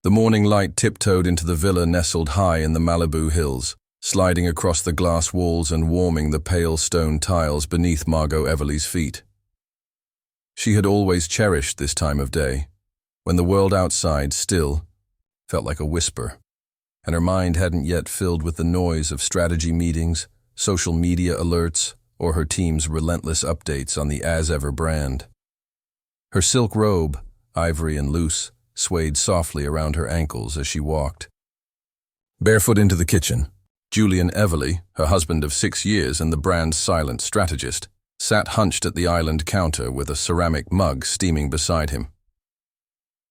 The morning light tiptoed into the villa nestled high in the Malibu hills, sliding across the glass walls and warming the pale stone tiles beneath Margot Everly's feet. She had always cherished this time of day, when the world outside still felt like a whisper, and her mind hadn't yet filled with the noise of strategy meetings, social media alerts, or her team's relentless updates on the As Ever brand. Her silk robe, ivory and loose, swayed softly around her ankles as she walked. Barefoot into the kitchen, Julian Everly, her husband of 6 years and the brand's silent strategist, sat hunched at the island counter with a ceramic mug steaming beside him.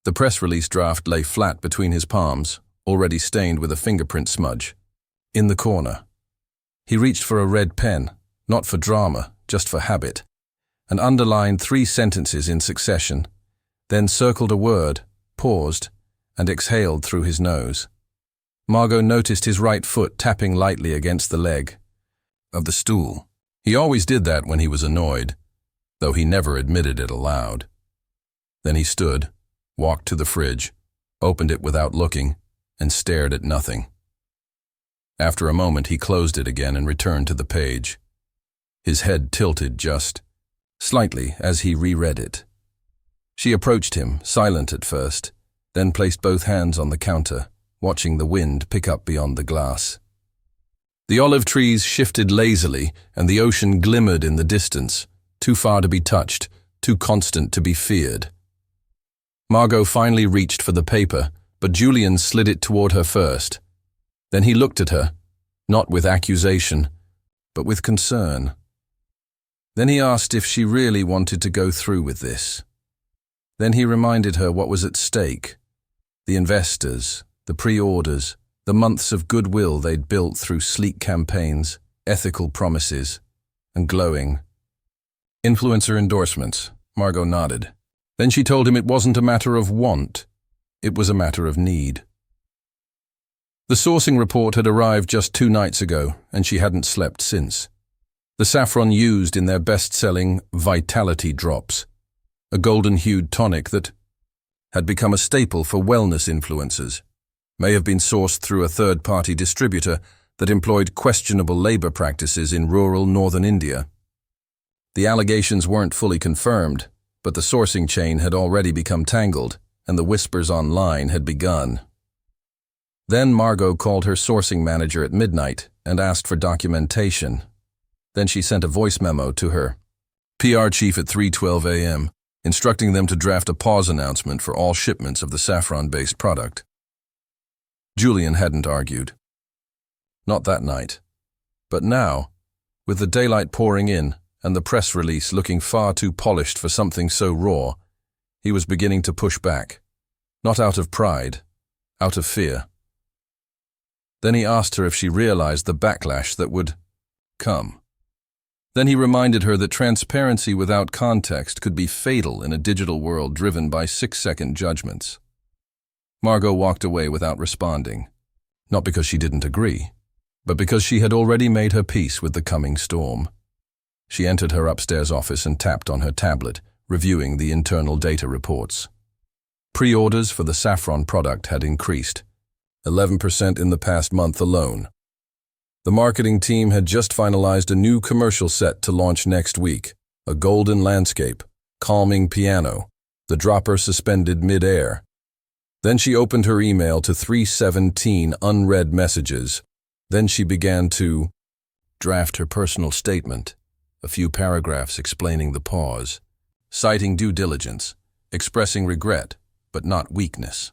The press release draft lay flat between his palms, already stained with a fingerprint smudge. In the corner, he reached for a red pen, not for drama, just for habit, and underlined 3 sentences in succession, then circled a word, paused, and exhaled through his nose. Margot noticed his right foot tapping lightly against the leg of the stool. He always did that when he was annoyed, though he never admitted it aloud. Then he stood, walked to the fridge, opened it without looking, and stared at nothing. After a moment, he closed it again and returned to the page. His head tilted just slightly as he reread it. She approached him, silent at first, then placed both hands on the counter, watching the wind pick up beyond the glass. The olive trees shifted lazily, and the ocean glimmered in the distance, too far to be touched, too constant to be feared. Margot finally reached for the paper, but Julian slid it toward her first. Then he looked at her, not with accusation, but with concern. Then he asked if she really wanted to go through with this. Then he reminded her what was at stake: the investors, the pre-orders, the months of goodwill they'd built through sleek campaigns, ethical promises, and glowing influencer endorsements. Margot nodded. Then she told him it wasn't a matter of want, it was a matter of need. The sourcing report had arrived just 2 nights ago, and she hadn't slept since. The saffron used in their best-selling Vitality Drops, a golden-hued tonic that had become a staple for wellness influencers, may have been sourced through a third-party distributor that employed questionable labor practices in rural northern India. The allegations weren't fully confirmed, but the sourcing chain had already become tangled, and the whispers online had begun. Then Margot called her sourcing manager at midnight and asked for documentation. Then she sent a voice memo to her PR chief at 3:12 a.m., instructing them to draft a pause announcement for all shipments of the saffron-based product. Julian hadn't argued. Not that night. But now, with the daylight pouring in and the press release looking far too polished for something so raw, he was beginning to push back. Not out of pride, out of fear. Then he asked her if she realized the backlash that would come. Then he reminded her that transparency without context could be fatal in a digital world driven by 6-second judgments. Margot walked away without responding, not because she didn't agree, but because she had already made her peace with the coming storm. She entered her upstairs office and tapped on her tablet, reviewing the internal data reports. Pre-orders for the saffron product had increased, 11% in the past month alone. The marketing team had just finalized a new commercial set to launch next week, a golden landscape, calming piano, the dropper suspended mid-air. Then she opened her email to 317 unread messages. Then she began to draft her personal statement, a few paragraphs explaining the pause, citing due diligence, expressing regret, but not weakness.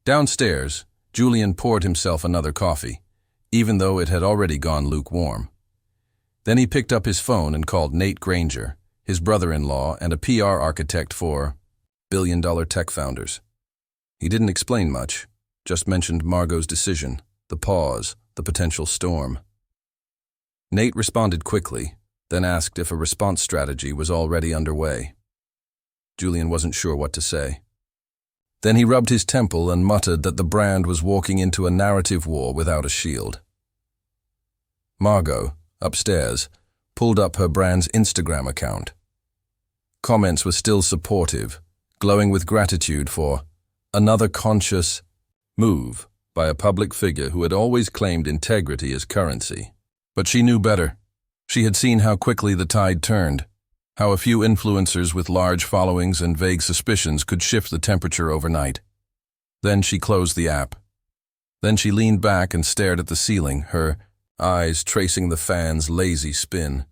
Downstairs, Julian poured himself another coffee, even though it had already gone lukewarm. Then he picked up his phone and called Nate Granger, his brother-in-law and a PR architect for billion-dollar tech founders. He didn't explain much, just mentioned Margot's decision, the pause, the potential storm. Nate responded quickly, then asked if a response strategy was already underway. Julian wasn't sure what to say. Then he rubbed his temple and muttered that the brand was walking into a narrative war without a shield. Margot, upstairs, pulled up her brand's Instagram account. Comments were still supportive, glowing with gratitude for Another conscious move by a public figure who had always claimed integrity as currency. But she knew better. She had seen how quickly the tide turned, how a few influencers with large followings and vague suspicions could shift the temperature overnight. Then she closed the app. Then she leaned back and stared at the ceiling, her eyes tracing the fan's lazy spin.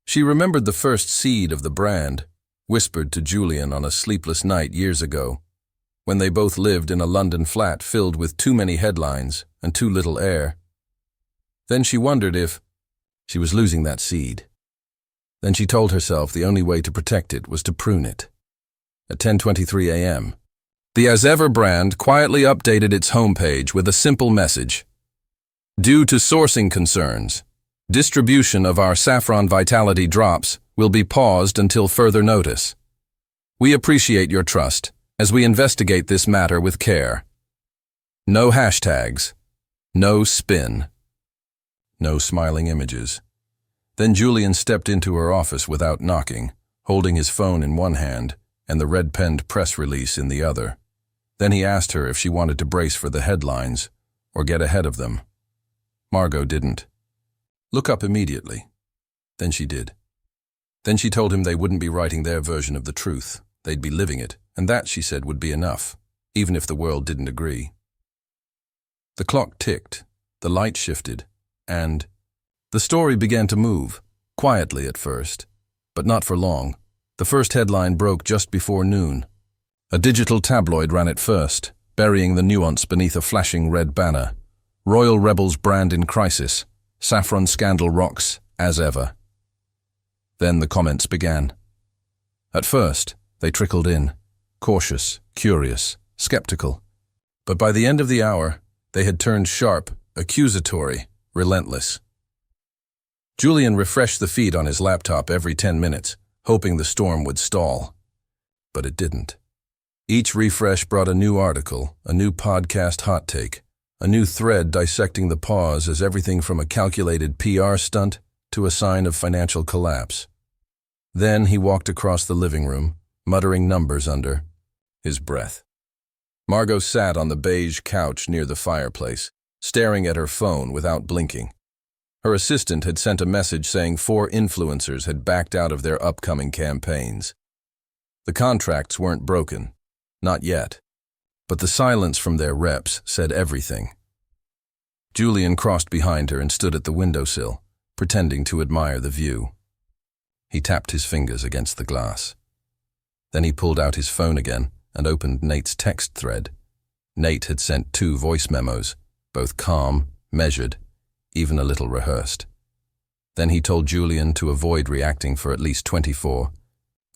She remembered the first seed of the brand, whispered to Julian on a sleepless night years ago, when they both lived in a London flat filled with too many headlines and too little air. Then she wondered if she was losing that seed. Then she told herself the only way to protect it was to prune it. At 10:23 a.m., the As Ever brand quietly updated its homepage with a simple message. Due to sourcing concerns, distribution of our Saffron Vitality Drops will be paused until further notice. We appreciate your trust as we investigate this matter with care. No hashtags, no spin, no smiling images. Then Julian stepped into her office without knocking, holding his phone in one hand and the red-penned press release in the other. Then he asked her if she wanted to brace for the headlines or get ahead of them. Margot didn't. Look up immediately. Then she did. Then she told him they wouldn't be writing their version of the truth. They'd be living it, and that, she said, would be enough, even if the world didn't agree. The clock ticked, the light shifted, and the story began to move, quietly at first, but not for long. The first headline broke just before noon. A digital tabloid ran it first, burying the nuance beneath a flashing red banner. Royal Rebels brand in crisis. Saffron scandal rocks, as ever. Then the comments began. At first, they trickled in, cautious, curious, skeptical. But by the end of the hour, they had turned sharp, accusatory, relentless. Julian refreshed the feed on his laptop every 10 minutes, hoping the storm would stall. But it didn't. Each refresh brought a new article, a new podcast hot take, a new thread dissecting the pause as everything from a calculated PR stunt to a sign of financial collapse. Then he walked across the living room, muttering numbers under his breath. Margot sat on the beige couch near the fireplace, staring at her phone without blinking. Her assistant had sent a message saying 4 influencers had backed out of their upcoming campaigns. The contracts weren't broken. Not yet. But the silence from their reps said everything. Julian crossed behind her and stood at the windowsill, pretending to admire the view. He tapped his fingers against the glass. Then he pulled out his phone again and opened Nate's text thread. Nate had sent 2 voice memos, both calm, measured, even a little rehearsed. Then he told Julian to avoid reacting for at least 24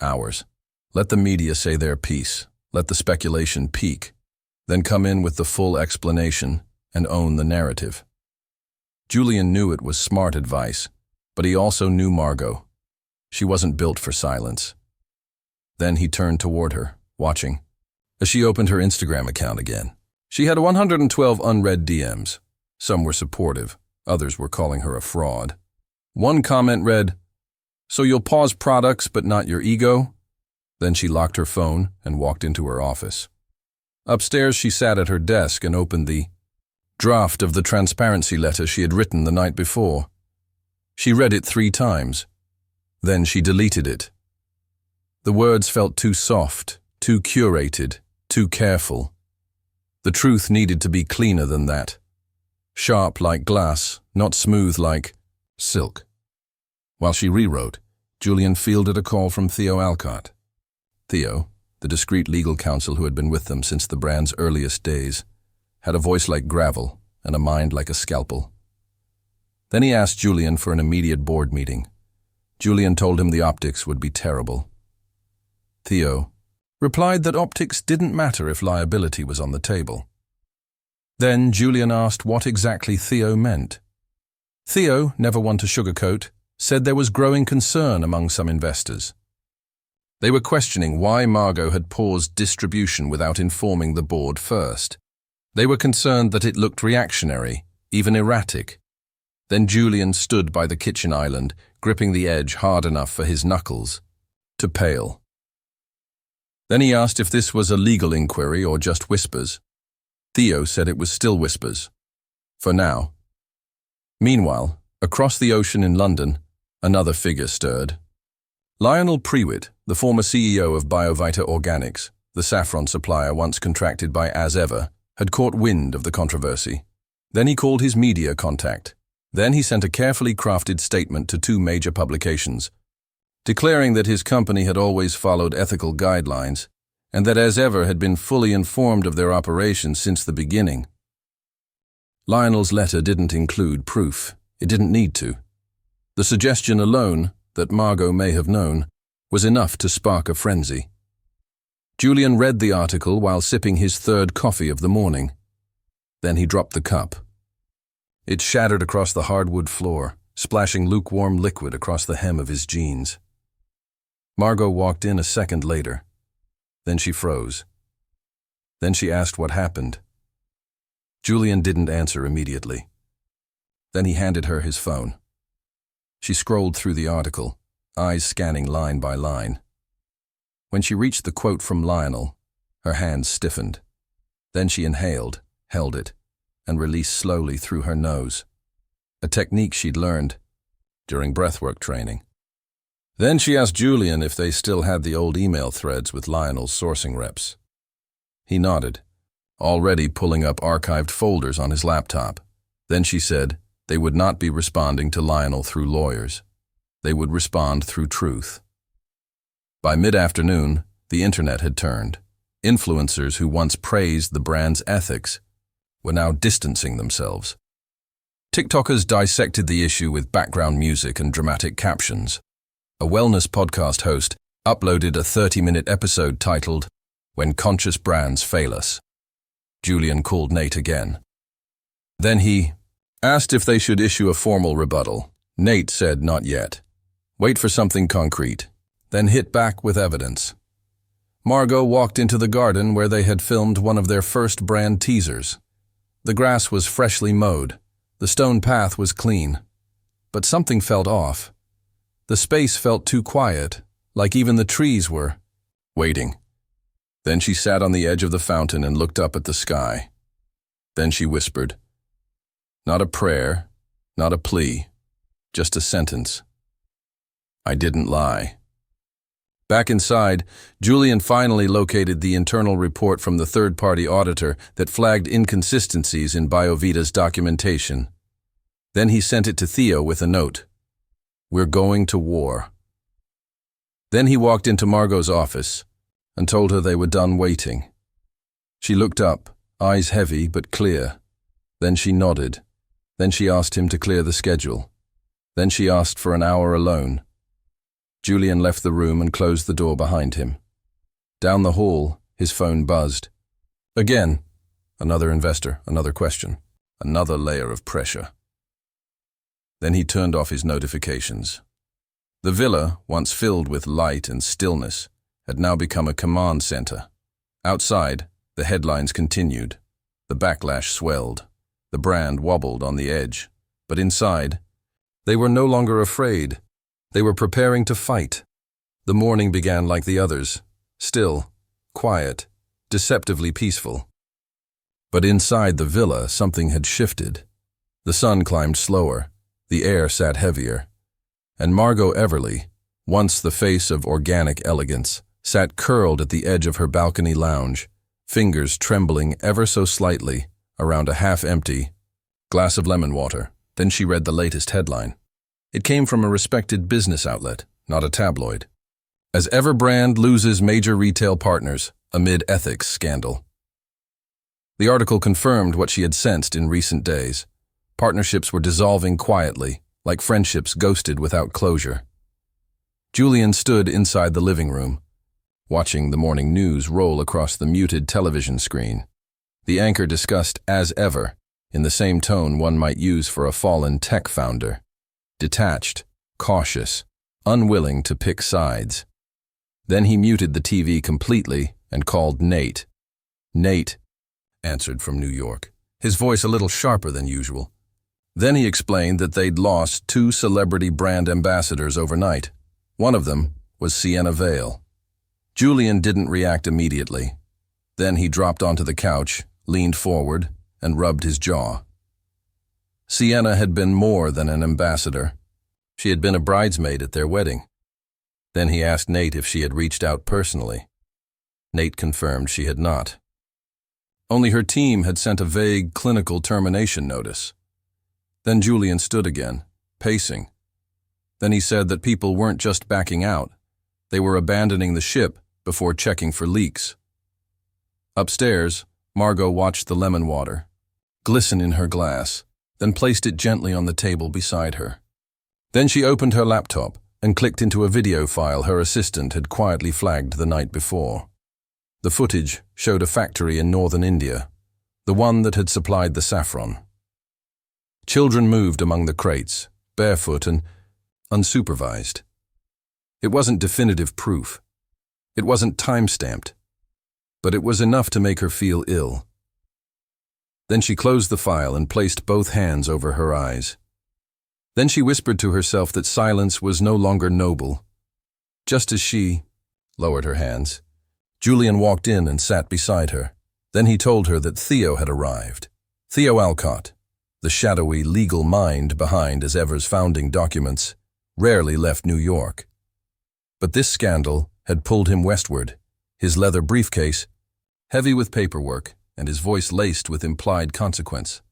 hours. Let the media say their piece. Let the speculation peak. Then come in with the full explanation and own the narrative. Julian knew it was smart advice, but he also knew Margot. She wasn't built for silence. Then he turned toward her, watching. As she opened her Instagram account again, she had 112 unread DMs. Some were supportive, others were calling her a fraud. One comment read, "So you'll pause products but not your ego?" Then she locked her phone and walked into her office. Upstairs, she sat at her desk and opened the draft of the transparency letter she had written the night before. She read it 3 times. Then she deleted it. The words felt too soft, too curated, too careful. The truth needed to be cleaner than that. Sharp like glass, not smooth like silk. While she rewrote, Julian fielded a call from Theo Alcott. Theo, the discreet legal counsel who had been with them since the brand's earliest days, had a voice like gravel and a mind like a scalpel. Then he asked Julian for an immediate board meeting. Julian told him the optics would be terrible. Theo replied that optics didn't matter if liability was on the table. Then Julian asked what exactly Theo meant. Theo, never one to sugarcoat, said there was growing concern among some investors. They were questioning why Margot had paused distribution without informing the board first. They were concerned that it looked reactionary, even erratic. Then Julian stood by the kitchen island, gripping the edge hard enough for his knuckles to pale. Then he asked if this was a legal inquiry or just whispers. Theo said it was still whispers. For now. Meanwhile, across the ocean in London, another figure stirred. Lionel Prewitt, the former CEO of BioVita Organics, the saffron supplier once contracted by As Ever, had caught wind of the controversy. Then he called his media contact. Then he sent a carefully crafted statement to 2 major publications, declaring that his company had always followed ethical guidelines and that As Ever had been fully informed of their operations since the beginning. Lionel's letter didn't include proof. It didn't need to. The suggestion alone, that Margot may have known, was enough to spark a frenzy. Julian read the article while sipping his 3rd coffee of the morning. Then he dropped the cup. It shattered across the hardwood floor, splashing lukewarm liquid across the hem of his jeans. Margot walked in a second later. Then she froze. Then she asked what happened. Julian didn't answer immediately. Then he handed her his phone. She scrolled through the article, eyes scanning line by line. When she reached the quote from Lionel, her hands stiffened. Then she inhaled, held it, and released slowly through her nose, a technique she'd learned during breathwork training. Then she asked Julian if they still had the old email threads with Lionel's sourcing reps. He nodded, already pulling up archived folders on his laptop. Then she said they would not be responding to Lionel through lawyers. They would respond through truth. By mid-afternoon, the internet had turned. Influencers who once praised the brand's ethics were now distancing themselves. TikTokers dissected the issue with background music and dramatic captions. A wellness podcast host uploaded a 30-minute episode titled, "When Conscious Brands Fail Us." Julian called Nate again. Then he asked if they should issue a formal rebuttal. Nate said not yet. Wait for something concrete, then hit back with evidence. Margot walked into the garden where they had filmed one of their first brand teasers. The grass was freshly mowed. The stone path was clean. But something felt off. The space felt too quiet, like even the trees were waiting. Then she sat on the edge of the fountain and looked up at the sky. Then she whispered. Not a prayer, not a plea, just a sentence. I didn't lie. Back inside, Julian finally located the internal report from the third-party auditor that flagged inconsistencies in BioVita's documentation. Then he sent it to Theo with a note. We're going to war. Then he walked into Margot's office and told her they were done waiting. She looked up, eyes heavy but clear. Then she nodded. Then she asked him to clear the schedule. Then she asked for an hour alone. Julian left the room and closed the door behind him. Down the hall, his phone buzzed. Again, another investor, another question, another layer of pressure. Then he turned off his notifications. The villa, once filled with light and stillness, had now become a command center. Outside, the headlines continued. The backlash swelled. The brand wobbled on the edge. But inside, they were no longer afraid. They were preparing to fight. The morning began like the others, still, quiet, deceptively peaceful. But inside the villa, something had shifted. The sun climbed slower. The air sat heavier. And Margot Everly, once the face of organic elegance, sat curled at the edge of her balcony lounge, fingers trembling ever so slightly around a half-empty glass of lemon water. Then she read the latest headline. It came from a respected business outlet, not a tabloid. As Ever brand loses major retail partners amid ethics scandal. The article confirmed what she had sensed in recent days. Partnerships were dissolving quietly, like friendships ghosted without closure. Julian stood inside the living room, watching the morning news roll across the muted television screen. The anchor discussed As Ever, in the same tone one might use for a fallen tech founder. Detached, cautious, unwilling to pick sides. Then he muted the TV completely and called Nate. Nate answered from New York, his voice a little sharper than usual. Then he explained that they'd lost 2 celebrity brand ambassadors overnight. One of them was Sienna Vale. Julian didn't react immediately. Then he dropped onto the couch, leaned forward, and rubbed his jaw. Sienna had been more than an ambassador. She had been a bridesmaid at their wedding. Then he asked Nate if she had reached out personally. Nate confirmed she had not. Only her team had sent a vague, clinical termination notice. Then Julian stood again, pacing. Then he said that people weren't just backing out. They were abandoning the ship before checking for leaks. Upstairs, Margot watched the lemon water glisten in her glass, then placed it gently on the table beside her. Then she opened her laptop and clicked into a video file her assistant had quietly flagged the night before. The footage showed a factory in northern India, the one that had supplied the saffron. Children moved among the crates, barefoot and unsupervised. It wasn't definitive proof. It wasn't time-stamped. But it was enough to make her feel ill. Then she closed the file and placed both hands over her eyes. Then she whispered to herself that silence was no longer noble. Just as she lowered her hands, Julian walked in and sat beside her. Then he told her that Theo had arrived. Theo Alcott, the shadowy legal mind behind as Ever's founding documents, rarely left New York. But this scandal had pulled him westward, his leather briefcase heavy with paperwork and his voice laced with implied consequence.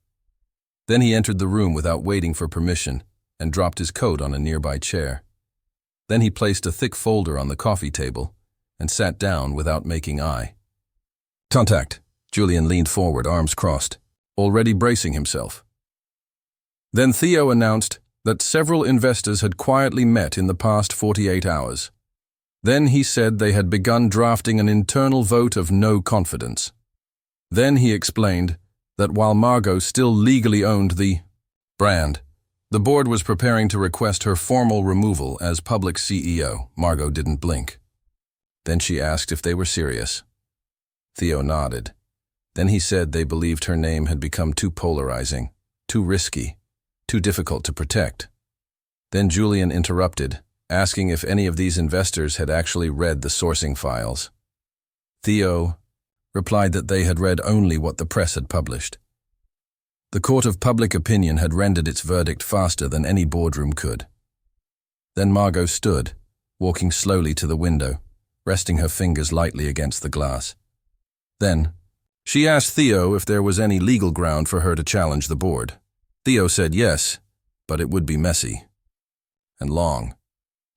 Then he entered the room without waiting for permission and dropped his coat on a nearby chair. Then he placed a thick folder on the coffee table and sat down without making eye. Contact. Julian leaned forward, arms crossed, already bracing himself. Then Theo announced that several investors had quietly met in the past 48 hours. Then he said they had begun drafting an internal vote of no confidence. Then he explained that while Margot still legally owned the brand, the board was preparing to request her formal removal as public CEO. Margot didn't blink. Then she asked if they were serious. Theo nodded. Then he said they believed her name had become too polarizing, too risky, too difficult to protect. Then Julian interrupted, asking if any of these investors had actually read the sourcing files. Theo replied that they had read only what the press had published. The court of public opinion had rendered its verdict faster than any boardroom could. Then Margot stood, walking slowly to the window, resting her fingers lightly against the glass. Then, she asked Theo if there was any legal ground for her to challenge the board. Theo said yes, but it would be messy, and long,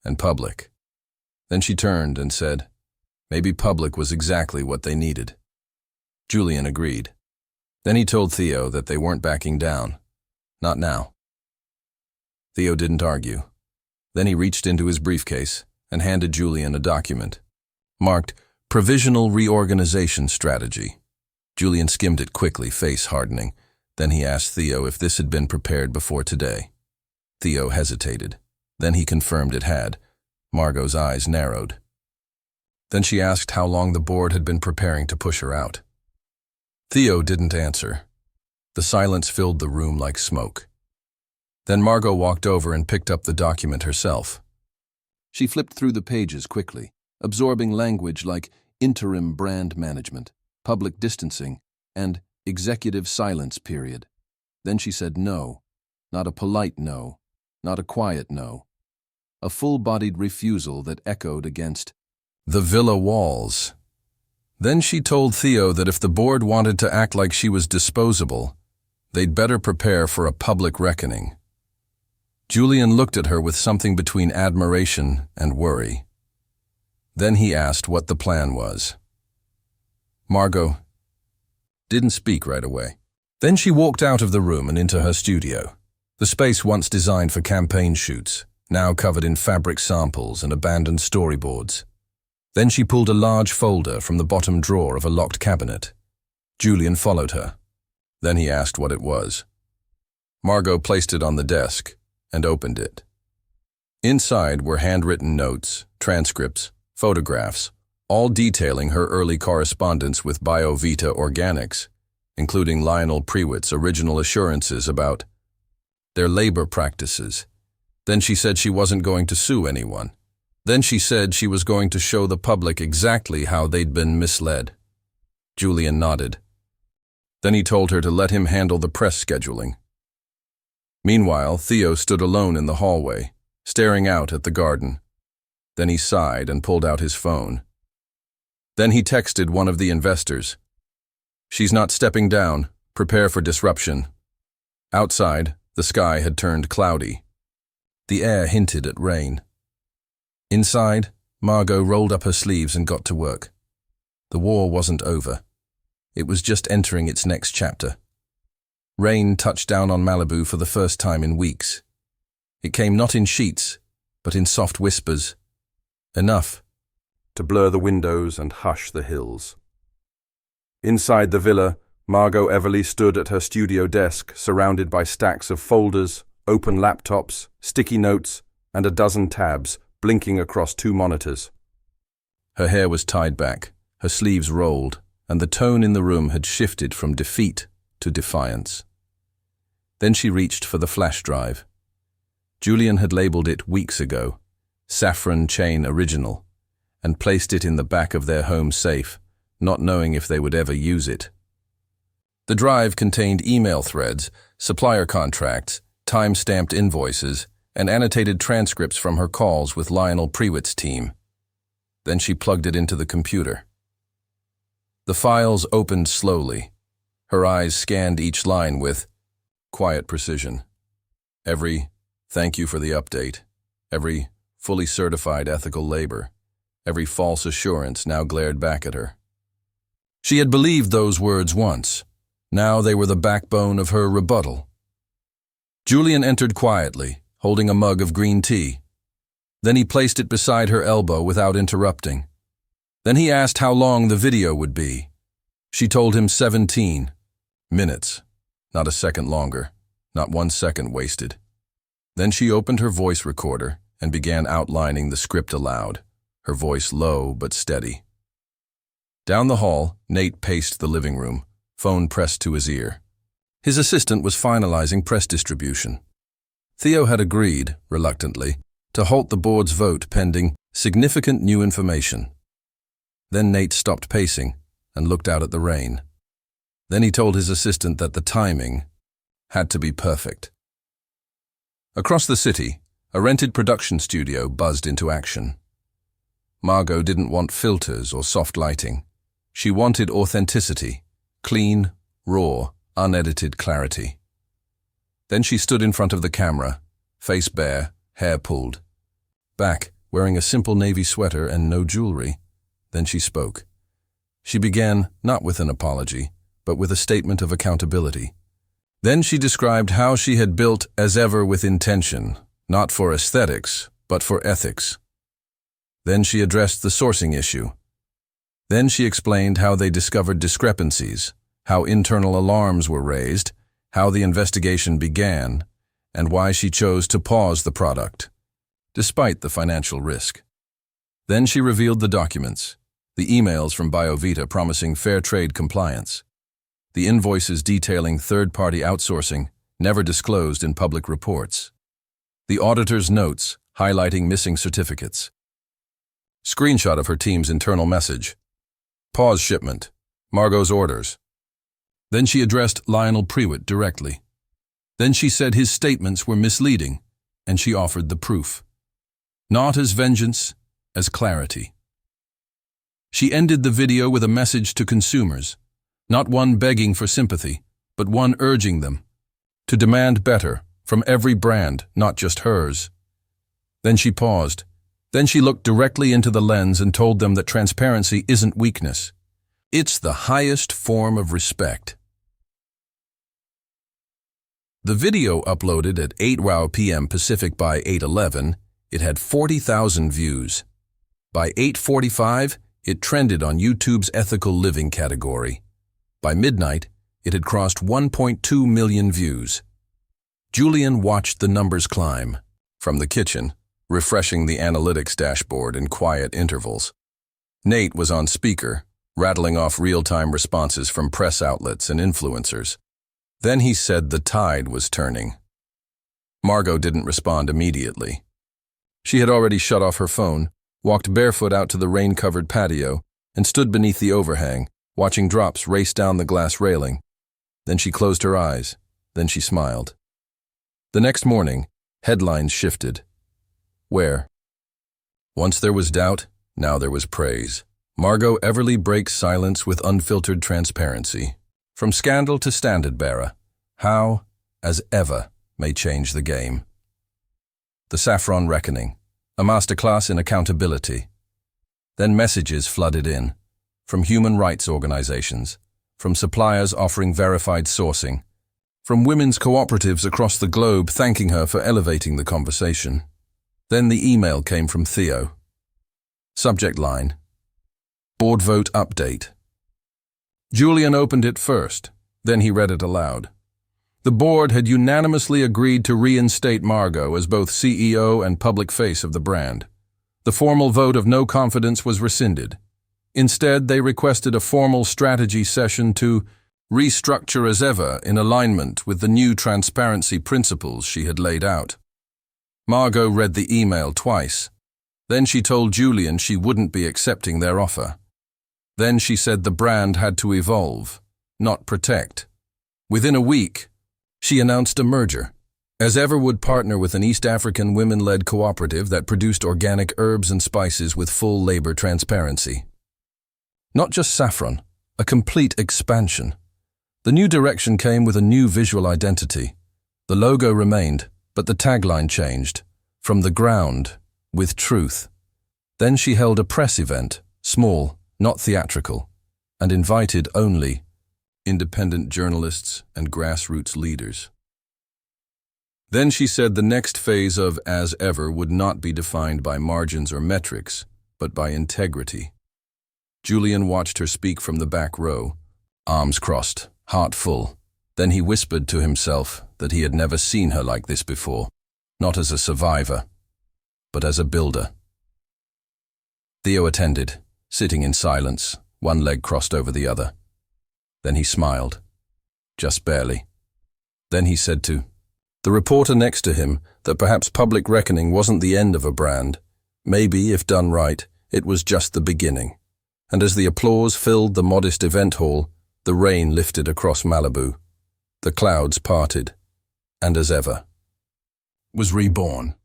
and public. Then she turned and said, maybe public was exactly what they needed. Julian agreed. Then he told Theo that they weren't backing down. Not now. Theo didn't argue. Then he reached into his briefcase and handed Julian a document, marked Provisional Reorganization Strategy. Julian skimmed it quickly, face hardening. Then he asked Theo if this had been prepared before today. Theo hesitated. Then he confirmed it had. Margot's eyes narrowed. Then she asked how long the board had been preparing to push her out. Theo didn't answer. The silence filled the room like smoke. Then Margot walked over and picked up the document herself. She flipped through the pages quickly, absorbing language like interim brand management, public distancing, and executive silence period. Then she said no, not a polite no, not a quiet no. A full-bodied refusal that echoed against the villa walls. Then she told Theo that if the board wanted to act like she was disposable, they'd better prepare for a public reckoning. Julian looked at her with something between admiration and worry. Then he asked what the plan was. Margot didn't speak right away. Then she walked out of the room and into her studio, the space once designed for campaign shoots, now covered in fabric samples and abandoned storyboards. Then she pulled a large folder from the bottom drawer of a locked cabinet. Julian followed her. Then he asked what it was. Margot placed it on the desk and opened it. Inside were handwritten notes, transcripts, photographs, all detailing her early correspondence with BioVita Organics, including Lionel Prewitt's original assurances about their labor practices. Then she said she wasn't going to sue anyone. Then she said she was going to show the public exactly how they'd been misled. Julian nodded. Then he told her to let him handle the press scheduling. Meanwhile, Theo stood alone in the hallway, staring out at the garden. Then he sighed and pulled out his phone. Then he texted one of the investors. "She's not stepping down. Prepare for disruption." Outside, the sky had turned cloudy. The air hinted at rain. Inside, Margot rolled up her sleeves and got to work. The war wasn't over. It was just entering its next chapter. Rain touched down on Malibu for the first time in weeks. It came not in sheets, but in soft whispers. Enough to blur the windows and hush the hills. Inside the villa, Margot Everly stood at her studio desk, surrounded by stacks of folders, open laptops, sticky notes, and a dozen tabs blinking across 2 monitors. Her hair was tied back, her sleeves rolled, and the tone in the room had shifted from defeat to defiance. Then she reached for the flash drive. Julian had labeled it weeks ago, Saffron Chain Original, and placed it in the back of their home safe, not knowing if they would ever use it. The drive contained email threads, supplier contracts, time-stamped invoices, and annotated transcripts from her calls with Lionel Prewitt's team. Then she plugged it into the computer. The files opened slowly. Her eyes scanned each line with quiet precision. Every "thank you for the update," every "fully certified ethical labor," every false assurance now glared back at her. She had believed those words once. Now they were the backbone of her rebuttal. Julian entered quietly, holding a mug of green tea. Then he placed it beside her elbow without interrupting. Then he asked how long the video would be. She told him 17 minutes, not a second longer, not 1 second wasted. Then she opened her voice recorder and began outlining the script aloud, her voice low but steady. Down the hall, Nate paced the living room, phone pressed to his ear. His assistant was finalizing press distribution. Theo had agreed, reluctantly, to halt the board's vote pending significant new information. Then Nate stopped pacing and looked out at the rain. Then he told his assistant that the timing had to be perfect. Across the city, a rented production studio buzzed into action. Margot didn't want filters or soft lighting. She wanted authenticity, clean, raw, unedited clarity. Then she stood in front of the camera, face bare, hair pulled. Back, wearing a simple navy sweater and no jewelry. Then she spoke. She began not with an apology, but with a statement of accountability. Then she described how she had built as ever with intention, not for aesthetics, but for ethics. Then she addressed the sourcing issue. Then she explained how they discovered discrepancies, how internal alarms were raised, how the investigation began, and why she chose to pause the product, despite the financial risk. Then she revealed the documents, the emails from BioVita promising fair trade compliance, the invoices detailing third-party outsourcing never disclosed in public reports, the auditor's notes highlighting missing certificates. Screenshot of her team's internal message. Pause shipment. Margot's orders. Then she addressed Lionel Prewitt directly. Then she said his statements were misleading, and she offered the proof. Not as vengeance, as clarity. She ended the video with a message to consumers, not one begging for sympathy, but one urging them to demand better from every brand, not just hers. Then she paused. Then she looked directly into the lens and told them that transparency isn't weakness. It's the highest form of respect. The video uploaded at 8:00 p.m. Pacific by 8:11, it had 40,000 views. By 8:45, it trended on YouTube's ethical living category. By midnight, it had crossed 1.2 million views. Julian watched the numbers climb from the kitchen, refreshing the analytics dashboard in quiet intervals. Nate was on speaker, rattling off real-time responses from press outlets and influencers. Then he said the tide was turning. Margot didn't respond immediately. She had already shut off her phone, walked barefoot out to the rain-covered patio, and stood beneath the overhang, watching drops race down the glass railing. Then she closed her eyes. Then she smiled. The next morning, headlines shifted. Where? Once there was doubt, now there was praise. Margot Everly breaks silence with unfiltered transparency. From scandal to standard-bearer, how, as ever, may change the game. The Saffron Reckoning, a masterclass in accountability. Then messages flooded in, from human rights organizations, from suppliers offering verified sourcing, from women's cooperatives across the globe thanking her for elevating the conversation. Then the email came from Theo. Subject line: Board vote update. Julian opened it first, then he read it aloud. The board had unanimously agreed to reinstate Margot as both CEO and public face of the brand. The formal vote of no confidence was rescinded. Instead, they requested a formal strategy session to restructure as ever in alignment with the new transparency principles she had laid out. Margot read the email twice. Then she told Julian she wouldn't be accepting their offer. Then she said the brand had to evolve, not protect. Within a week, she announced a merger. As ever would partner with an East African women-led cooperative that produced organic herbs and spices with full labor transparency. Not just saffron, a complete expansion. The new direction came with a new visual identity. The logo remained, but the tagline changed. From the ground, with truth. Then she held a press event, small, not theatrical, and invited only independent journalists and grassroots leaders. Then she said the next phase of As Ever would not be defined by margins or metrics, but by integrity. Julian watched her speak from the back row, arms crossed, heart full. Then he whispered to himself that he had never seen her like this before, not as a survivor, but as a builder. Theo attended, sitting in silence, one leg crossed over the other. Then he smiled, just barely. Then he said to the reporter next to him that perhaps public reckoning wasn't the end of a brand. Maybe, if done right, it was just the beginning. And as the applause filled the modest event hall, the rain lifted across Malibu. The clouds parted, and As Ever was reborn.